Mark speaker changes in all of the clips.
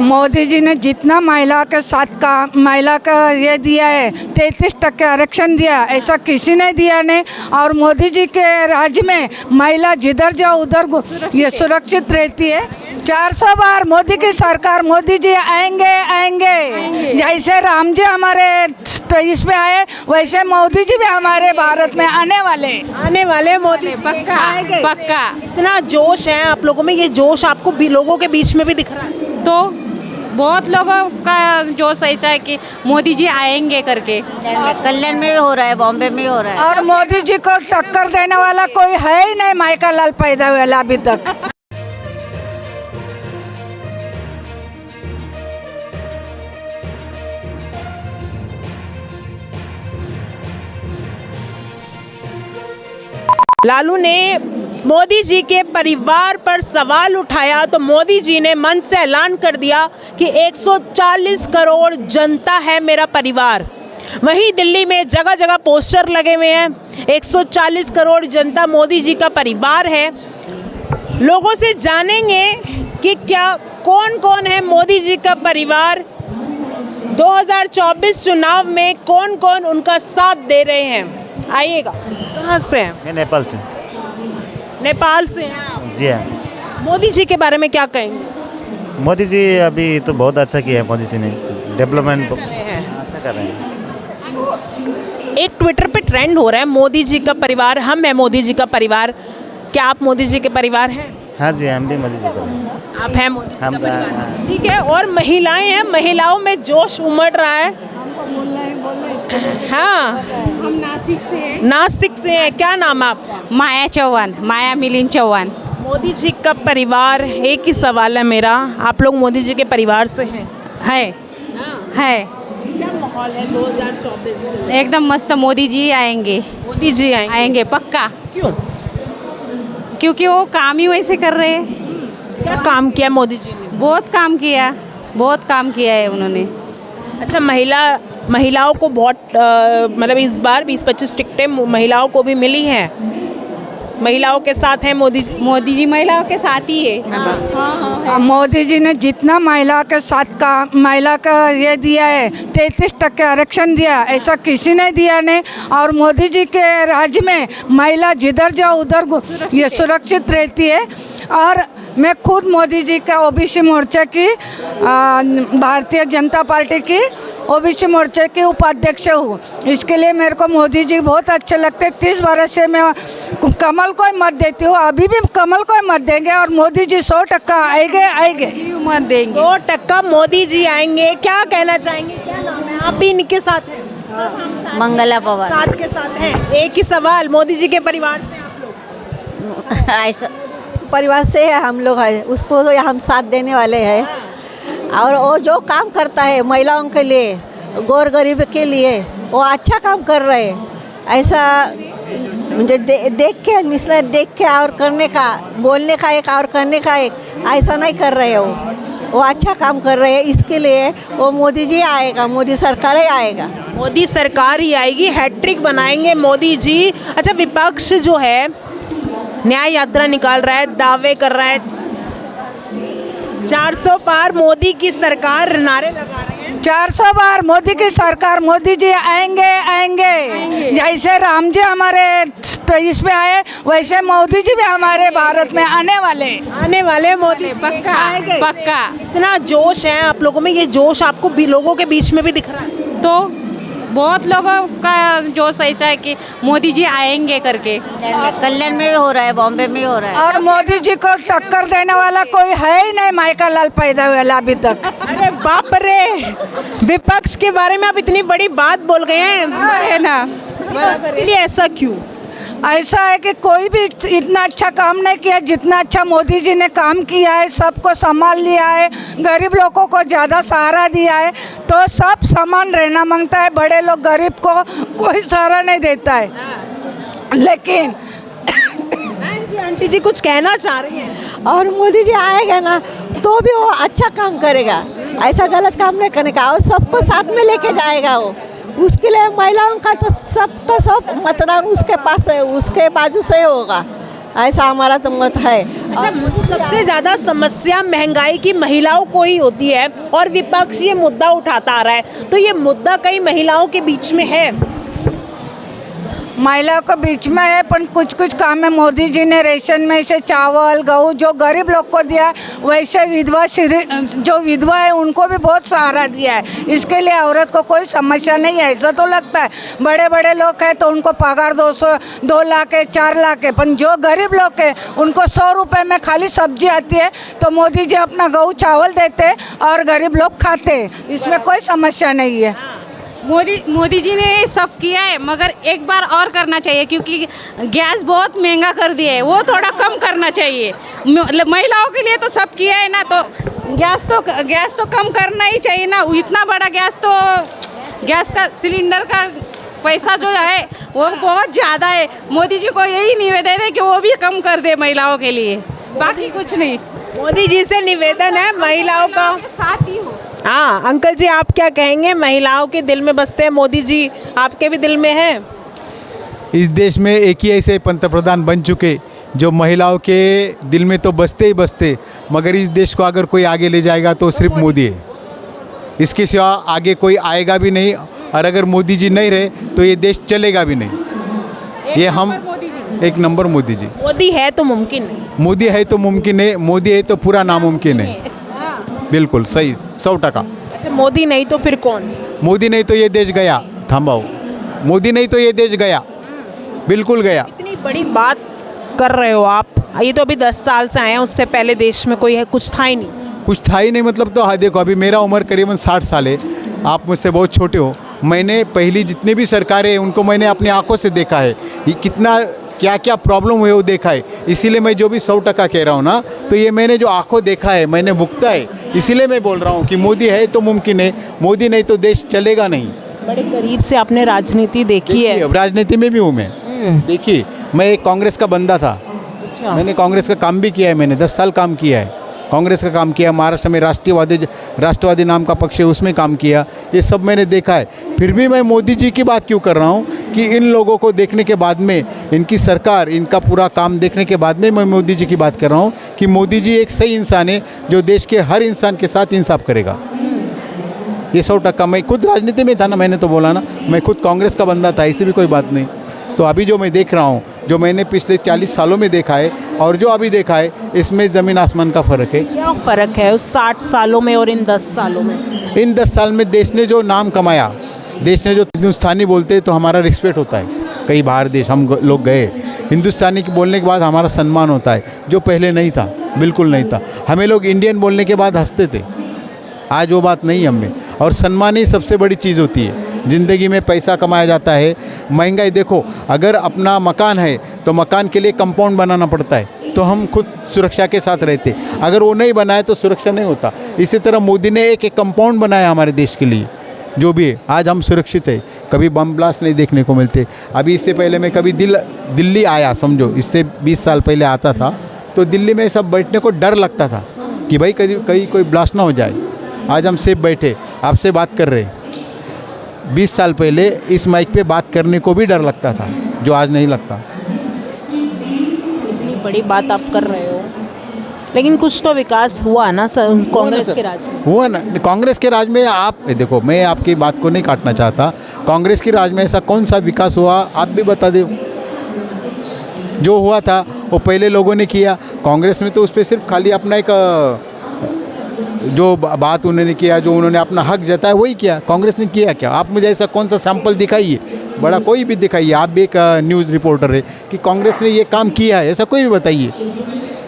Speaker 1: मोदी जी ने जितना महिला के साथ का महिला का ये दिया है 33% आरक्षण दिया, ऐसा किसी ने दिया नहीं। और मोदी जी के राज्य में महिला जिधर जाओ उधर ये सुरक्षित रहती है। 400 बार मोदी की सरकार, मोदी जी आएंगे आएंगे, जैसे राम जी हमारे इस पे आए वैसे मोदी जी भी हमारे भारत में आने वाले मोदी
Speaker 2: पक्का पक्का।
Speaker 3: इतना जोश है आप लोगों में, ये जोश आपको लोगों के बीच में भी दिख रहा है?
Speaker 2: तो बहुत लोगों का जोश ऐसा है कि मोदी जी आएंगे करके।
Speaker 4: कल्याण में भी हो रहा है, बॉम्बे में भी हो रहा है।
Speaker 1: और मोदी जी को टक्कर देने वाला कोई है ही नहीं, माइका लाल पैदा हुआ अभी तक।
Speaker 3: लालू ने मोदी जी के परिवार पर सवाल उठाया तो मोदी जी ने मन से ऐलान कर दिया कि 140 करोड़ जनता है मेरा परिवार। वहीं दिल्ली में जगह जगह पोस्टर लगे हुए हैं, 140 करोड़ जनता मोदी जी का परिवार है। लोगों से जानेंगे कि क्या कौन कौन है मोदी जी का परिवार, 2024 चुनाव में कौन कौन उनका साथ दे रहे हैं। आइएगा। कहाँ से हैं?
Speaker 5: मैं नेपाल से।
Speaker 3: नेपाल से हैं आप?
Speaker 5: जी हाँ।
Speaker 3: मोदी जी के बारे में क्या कहेंगे?
Speaker 5: मोदी जी अभी तो बहुत अच्छा किया है, मोदी जी ने डेवलपमेंट अच्छा कर रहे हैं।
Speaker 3: एक ट्विटर पे ट्रेंड हो रहा है मोदी जी का परिवार, हम है मोदी जी का परिवार। क्या आप मोदी जी के परिवार हैं?
Speaker 5: हाँ जी, हम भी मोदी जी का।
Speaker 3: आप हैं मोदी जी
Speaker 5: हम
Speaker 3: का परिवार? ठीक है। और महिलाएं हैं, महिलाओं में जोश उमड़ रहा है। हाँ,
Speaker 2: हम नासिक से हैं।
Speaker 3: नासिक से हैं। क्या नाम है आपका?
Speaker 2: माया चौहान, माया मिलिंद चौहान।
Speaker 3: मोदी जी का परिवार, एक ही सवाल है मेरा, आप लोग मोदी जी के परिवार से हैं?
Speaker 2: है
Speaker 3: क्या माहौल है 2024?
Speaker 2: एकदम मस्त। मोदी जी आएंगे,
Speaker 3: मोदी जी आएंगे?
Speaker 2: आएंगे पक्का।
Speaker 3: क्यों?
Speaker 2: क्योंकि वो काम ही वैसे कर रहे हैं।
Speaker 3: क्या काम किया मोदी जी ने?
Speaker 2: बहुत काम किया, बहुत काम किया है उन्होंने।
Speaker 3: अच्छा, महिलाओं को बहुत मतलब इस बार 20-25 टिकटें महिलाओं को भी मिली हैं। महिलाओं के साथ है मोदी जी?
Speaker 2: मोदी जी महिलाओं के साथ ही है।
Speaker 1: मोदी जी ने जितना महिला के साथ का महिला का ये दिया है 33% आरक्षण दिया, ऐसा किसी ने दिया नहीं। और मोदी जी के राज्य में महिला जिधर जाओ उधर ये सुरक्षित रहती है। और मैं खुद मोदी जी का ओबीसी मोर्चा की भारतीय जनता पार्टी की ओबीसी मोर्चे के उपाध्यक्ष हूँ। इसके लिए मेरे को मोदी जी बहुत अच्छे लगते। 30 बरस से मैं कमल को ही मत देती हूँ, अभी भी कमल को ही मत देंगे। और मोदी जी 100% आएंगे
Speaker 2: मत देंगे।
Speaker 3: 100% मोदी जी आएंगे। क्या कहना चाहेंगे? क्या नाम है? आप भी इनके साथ हैं?
Speaker 4: मंगला पवार।
Speaker 3: साथ के साथ हैं। एक ही सवाल, मोदी जी के परिवार से आप लोग?
Speaker 4: ऐसा परिवार से है हम लोग, है उसको तो हम साथ देने वाले हैं। और वो जो काम करता है महिलाओं के लिए, गौर गरीब के लिए, वो अच्छा काम कर रहे हैं। ऐसा मुझे देख के और करने का, बोलने का एक और करने का एक, ऐसा नहीं कर रहे हो। वो अच्छा काम कर रहे हैं, इसके लिए वो मोदी जी आएगा, मोदी सरकार ही आएगा।
Speaker 3: मोदी सरकार ही आएगी, हैट्रिक बनाएंगे मोदी जी। अच्छा, विपक्ष जो है न्याय यात्रा निकाल रहा है, दावे कर रहा है, 400 पार मोदी की सरकार नारे लगा रहे हैं।
Speaker 1: 400 बार मोदी की सरकार, मोदी जी आएंगे आएंगे, जैसे राम जी हमारे इस पे आए वैसे मोदी जी भी हमारे भारत में आने वाले मोदी
Speaker 2: पक्का पक्का।
Speaker 3: इतना जोश है आप लोगों में, ये जोश आपको लोगों के बीच में भी दिख रहा है?
Speaker 2: तो बहुत लोगों का जोश ऐसा है कि मोदी जी आएंगे करके।
Speaker 4: कल्याण में भी हो रहा है, बॉम्बे में भी हो रहा है।
Speaker 1: और मोदी जी को टक्कर देने वाला कोई है ही नहीं, माइका लाल पैदा हुआ अभी तक।
Speaker 3: अरे बाप रे, विपक्ष के बारे में आप इतनी बड़ी बात बोल गए हैं,
Speaker 2: है ना?
Speaker 3: इसके लिए ऐसा क्यों?
Speaker 1: ऐसा है कि कोई भी इतना अच्छा काम नहीं किया जितना अच्छा मोदी जी ने काम किया है। सबको संभाल लिया है, गरीब लोगों को ज़्यादा सहारा दिया है। तो सब समान रहना मांगता है, बड़े लोग गरीब को कोई सहारा नहीं देता है। लेकिन
Speaker 3: आंटी जी कुछ कहना चाह रही हैं?
Speaker 4: और मोदी जी आएगा ना तो भी वो अच्छा काम करेगा, ऐसा गलत काम नहीं करेगा और सबको साथ में लेके जाएगा वो। उसके लिए महिलाओं का तो सबका सब मतदान उसके पास है, उसके बाजू से होगा। ऐसा हमारा तो मत है।
Speaker 3: अच्छा, सबसे ज़्यादा समस्या महंगाई की महिलाओं को ही होती है और विपक्ष ये मुद्दा उठाता आ रहा है, तो ये मुद्दा कई महिलाओं के बीच में है।
Speaker 1: महिलाओं के बीच में है, पर कुछ कुछ काम में मोदी जी ने रेशन में से चावल गेहूँ जो गरीब लोग को दिया है, वैसे जो विधवा है उनको भी बहुत सहारा दिया है। इसके लिए औरत को कोई समस्या नहीं है, ऐसा तो लगता है। बड़े बड़े लोग हैं तो उनको पगार 2 लाख है, 4 लाख है, पर जो गरीब लोग हैं उनको 100 रुपये में खाली सब्जी आती है, तो मोदी जी अपना गेहूँ चावल देते और गरीब लोग खाते हैं। इसमें कोई समस्या नहीं है।
Speaker 2: मोदी जी ने सब किया है, मगर एक बार और करना चाहिए, क्योंकि गैस बहुत महंगा कर दिया है, वो थोड़ा कम करना चाहिए। महिलाओं के लिए तो सब किया है ना, तो गैस तो कम करना ही चाहिए ना। इतना बड़ा गैस का सिलेंडर का पैसा जो है वो बहुत ज़्यादा है। मोदी जी को यही निवेदन है कि वो भी कम कर दे महिलाओं के लिए, बाकी कुछ नहीं।
Speaker 3: मोदी जी से निवेदन है महिलाओं का
Speaker 2: साथ ही हो।
Speaker 3: हाँ अंकल जी, आप क्या कहेंगे? महिलाओं के दिल में बसते हैं मोदी जी, आपके भी दिल में है?
Speaker 6: इस देश में एक ही ऐसे पंतप्रधान बन चुके जो महिलाओं के दिल में तो बसते ही बसते, मगर इस देश को अगर कोई आगे ले जाएगा तो सिर्फ मोदी है। इसके सिवा आगे कोई आएगा भी नहीं, और अगर मोदी जी नहीं रहे तो ये देश चलेगा भी नहीं। ये हम एक नंबर मोदी जी।
Speaker 3: मोदी है तो मुमकिन है।
Speaker 6: मोदी है तो मुमकिन है, मोदी है तो पूरा नामुमकिन है। बिल्कुल सही, 100%।
Speaker 3: अच्छा, मोदी नहीं तो फिर कौन?
Speaker 6: मोदी नहीं तो ये देश गया। थांबाओ, मोदी नहीं तो ये देश गया, बिल्कुल गया।
Speaker 3: इतनी बड़ी बात कर रहे हो आप, ये तो अभी 10 साल से आए हैं, उससे पहले देश में कोई है कुछ था ही नहीं।
Speaker 6: कुछ था ही नहीं मतलब, तो हाँ देखो, अभी मेरा उम्र करीबन 60 साल है, आप मुझसे बहुत छोटे हो। मैंने पहली जितनी भी सरकारें हैं उनको मैंने अपनी आंखों से देखा है, ये कितना क्या क्या प्रॉब्लम हुए वो देखा है। इसीलिए मैं जो भी 100% कह रहा हूँ ना, तो ये मैंने जो आंखों देखा है, मैंने भुगता है, इसीलिए मैं बोल रहा हूँ कि मोदी है तो मुमकिन है, मोदी नहीं तो देश चलेगा नहीं।
Speaker 3: बड़े करीब से आपने राजनीति देखी है।
Speaker 6: अब राजनीति में भी हूँ मैं। देखिए, मैं एक कांग्रेस का बंदा था।
Speaker 3: अच्छा।
Speaker 6: मैंने कांग्रेस का काम भी किया है, मैंने 10 साल काम किया है, कांग्रेस का काम किया। महाराष्ट्र में राष्ट्रवादी नाम का पक्ष है, उसमें काम किया। ये सब मैंने देखा है। फिर भी मैं मोदी जी की बात क्यों कर रहा हूँ कि इन लोगों को देखने के बाद में, इनकी सरकार, इनका पूरा काम देखने के बाद में मैं मोदी जी की बात कर रहा हूँ कि मोदी जी एक सही इंसान है जो देश के हर इंसान के साथ इंसाफ करेगा। ये 100%। मैं खुद राजनीति में था ना, मैंने तो बोला ना, मैं खुद कांग्रेस का बंदा था, ऐसी भी कोई बात नहीं। तो अभी जो मैं देख रहा हूँ, जो मैंने पिछले 40 सालों में देखा है और जो अभी देखा है, इसमें ज़मीन आसमान का फ़र्क है।
Speaker 3: क्या फ़र्क है उस 60 सालों में और इन 10 सालों में?
Speaker 6: इन 10 साल में देश ने जो नाम कमाया, देश ने जो हिंदुस्तानी बोलते हैं तो हमारा रिस्पेक्ट होता है। कई बाहर देश हम लोग गए, हिंदुस्तानी के बोलने के बाद हमारा सम्मान होता है, जो पहले नहीं था, बिल्कुल नहीं था। हमें लोग इंडियन बोलने के बाद हंसते थे, आज वो बात नहीं हमें। और सम्मान ही सबसे बड़ी चीज़ होती है। ज़िंदगी में पैसा कमाया जाता है, महंगाई देखो, अगर अपना मकान है तो मकान के लिए कंपाउंड बनाना पड़ता है, तो हम खुद सुरक्षा के साथ रहते। अगर वो नहीं बनाए तो सुरक्षा नहीं होता। इसी तरह मोदी ने एक कंपाउंड बनाया हमारे देश के लिए, जो भी है आज हम सुरक्षित है। कभी बम ब्लास्ट नहीं देखने को मिलते। अभी इससे पहले मैं कभी दिल्ली आया, समझो इससे 20 साल पहले आता था, तो दिल्ली में सब बैठने को डर लगता था कि भाई कहीं कोई ब्लास्ट ना हो जाए। आज हम सेफ बैठे, आपसे बात कर रहे। 20 साल पहले इस माइक पे बात करने को भी डर लगता था, जो आज नहीं लगता।
Speaker 3: इतनी बड़ी बात आप कर रहे हो, लेकिन कुछ तो विकास हुआ ना सर कांग्रेस के राज में?
Speaker 6: हुआ ना, कांग्रेस के राज में। आप देखो, मैं आपकी बात को नहीं काटना चाहता, कांग्रेस के राज में ऐसा कौन सा विकास हुआ आप भी बता दो। जो हुआ था वो पहले लोगों ने किया। कांग्रेस में तो उस पर सिर्फ खाली अपना एक जो बात उन्होंने किया, जो उन्होंने अपना हक जताया वही किया। कांग्रेस ने किया क्या? आप मुझे ऐसा कौन सा सैंपल दिखाइए, बड़ा कोई भी दिखाइए। आप भी एक न्यूज़ रिपोर्टर है कि कांग्रेस ने ये काम किया है, ऐसा कोई भी बताइए।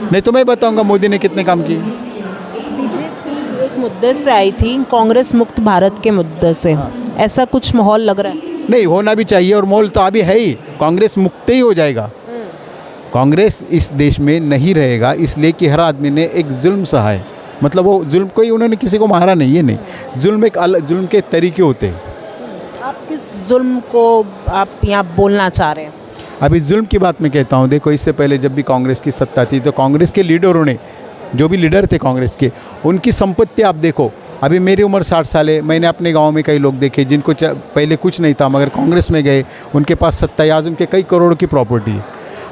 Speaker 6: नहीं तो मैं बताऊंगा मोदी ने कितने काम किए।
Speaker 3: बीजेपी एक मुद्दे से आई थी, कांग्रेस मुक्त भारत के मुद्दे से। ऐसा कुछ माहौल लग रहा है?
Speaker 6: नहीं, होना भी चाहिए, और माहौल तो अभी है ही। कांग्रेस मुक्त ही हो जाएगा। कांग्रेस इस देश में नहीं रहेगा, इसलिए कि हर आदमी ने एक जुल्म सहा है। मतलब वो जुल्म, कोई उन्होंने किसी को मारा नहीं, ये नहीं। जुल्म एक अलग, जुल्म के तरीके होते हैं।
Speaker 3: आप किस जुल्म को आप यहाँ बोलना चाह रहे हैं?
Speaker 6: अभी जुल्म की बात मैं कहता हूँ। देखो, इससे पहले जब भी कांग्रेस की सत्ता थी तो कांग्रेस के लीडरों ने, जो भी लीडर थे कांग्रेस के, उनकी संपत्ति आप देखो। अभी मेरी उम्र 60 साल है, मैंने अपने गांव में कई लोग देखे जिनको पहले कुछ नहीं था, मगर कांग्रेस में गए, उनके पास सत्ता है, आज उनके कई करोड़ की प्रॉपर्टी है।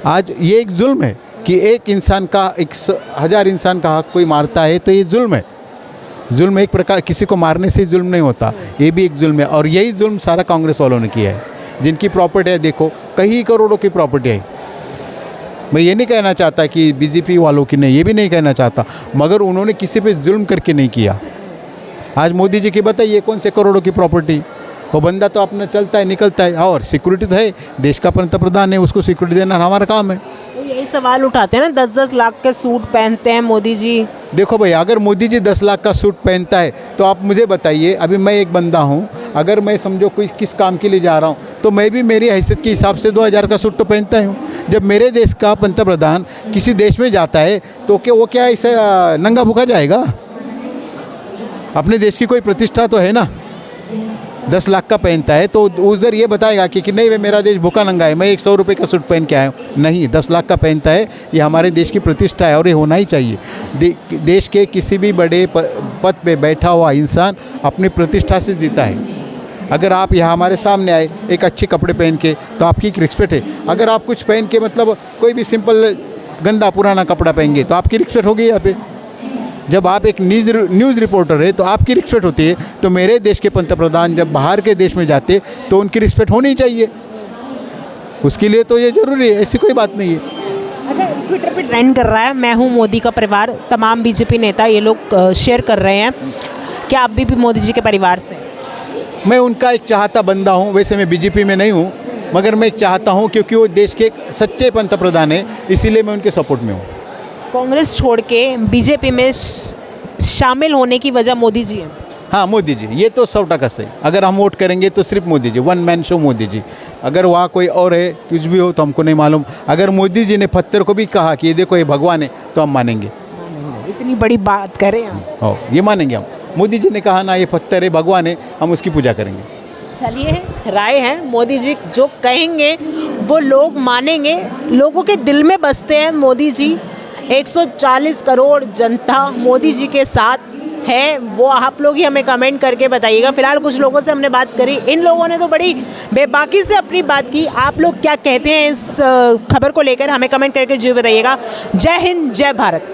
Speaker 6: आज ये एक जुल्म है। कि एक इंसान का 1000 इंसान का हक कोई मारता है तो ये जुल्म है। जुल्म एक प्रकार, किसी को मारने से जुल्म नहीं होता, ये भी एक जुल्म है। और यही जुल्म सारा कांग्रेस वालों ने किया है, जिनकी प्रॉपर्टी है देखो कई करोड़ों की प्रॉपर्टी है। मैं ये नहीं कहना चाहता कि बीजेपी वालों की नहीं, ये भी नहीं कहना चाहता, मगर उन्होंने किसी पे जुल्म करके नहीं किया। आज मोदी जी की बताइए कौन से करोड़ों की प्रॉपर्टी, वो बंदा तो अपना चलता है निकलता है, और सिक्योरिटी तो है, देश का पंतप्रधान है, उसको सिक्योरिटी देना हमारा काम है।
Speaker 3: तो यही सवाल उठाते हैं ना, 10-10 लाख के सूट पहनते हैं मोदी जी।
Speaker 6: देखो भाई, अगर मोदी जी 10 लाख का सूट पहनता है तो आप मुझे बताइए, अभी मैं एक बंदा हूँ, अगर मैं समझो कोई किस काम के लिए जा रहा हूँ तो मैं भी मेरी हैसियत के हिसाब से 2000 का सूट तो पहनता हूँ। जब मेरे देश का पंतप्रधान किसी देश में जाता है तो क्या वो क्या ऐसे नंगा भूखा जाएगा? अपने देश की कोई प्रतिष्ठा तो है ना। 10 लाख का पहनता है तो उधर ये बताएगा कि नहीं भाई मेरा देश भूखा नंगा है, मैं 100 रुपये का सूट पहन के आया हूँ। नहीं, 10 लाख का पहनता है, ये हमारे देश की प्रतिष्ठा है और ये होना ही चाहिए। देश के किसी भी बड़े पद पे बैठा हुआ इंसान अपनी प्रतिष्ठा से जीता है। अगर आप यहाँ हमारे सामने आए एक अच्छे कपड़े पहन के तो आपकी एक रिस्पेक्ट है। अगर आप कुछ पहन के मतलब कोई भी सिंपल गंदा पुराना कपड़ा पहनेंगे तो आपकी रिस्पेक्ट होगी यहाँ पे। जब आप एक न्यूज़ रिपोर्टर है तो आपकी रिस्पेक्ट होती है। तो मेरे देश के पंतप्रधान जब बाहर के देश में जाते तो उनकी रिस्पेक्ट होनी चाहिए, उसके लिए तो ये ज़रूरी है, ऐसी कोई बात नहीं है।
Speaker 3: अच्छा, ट्विटर पे ट्रेंड कर रहा है मैं हूँ मोदी का परिवार, तमाम बीजेपी नेता ये लोग शेयर कर रहे हैं। क्या आप भी मोदी जी के परिवार से?
Speaker 6: मैं उनका एक चाहता बंदा हूँ। वैसे मैं बीजेपी में नहीं हूँ, मगर मैं एक चाहता हूँ क्योंकि वो देश के एक सच्चे पंतप्रधान हैं, इसीलिए मैं उनके सपोर्ट में हूँ।
Speaker 3: कांग्रेस छोड़ के बीजेपी में शामिल होने की वजह मोदी जी है?
Speaker 6: हाँ, मोदी जी, ये तो 100% सही। अगर हम वोट करेंगे तो सिर्फ Modi ji, one man show Modi ji. अगर वहाँ कोई और है कुछ भी हो तो हमको नहीं मालूम। अगर मोदी जी ने पत्थर को भी कहा कि ये देखो ये भगवान है तो हम मानेंगे।
Speaker 3: इतनी बड़ी बात करें हम?
Speaker 6: हाँ, ये मानेंगे हम। मोदी जी ने कहा ना ये पत्थर है भगवान है, हम उसकी पूजा करेंगे।
Speaker 3: चलिए, राय है, मोदी जी जो कहेंगे वो लोग मानेंगे, लोगों के दिल में बसते हैं मोदी जी। 140 करोड़ जनता मोदी जी के साथ है, वो आप लोग ही हमें कमेंट करके बताइएगा। फिलहाल कुछ लोगों से हमने बात करी, इन लोगों ने तो बड़ी बेबाकी से अपनी बात की। आप लोग क्या कहते हैं इस खबर को लेकर, हमें कमेंट करके जरूर बताइएगा। जय हिंद, जय भारत।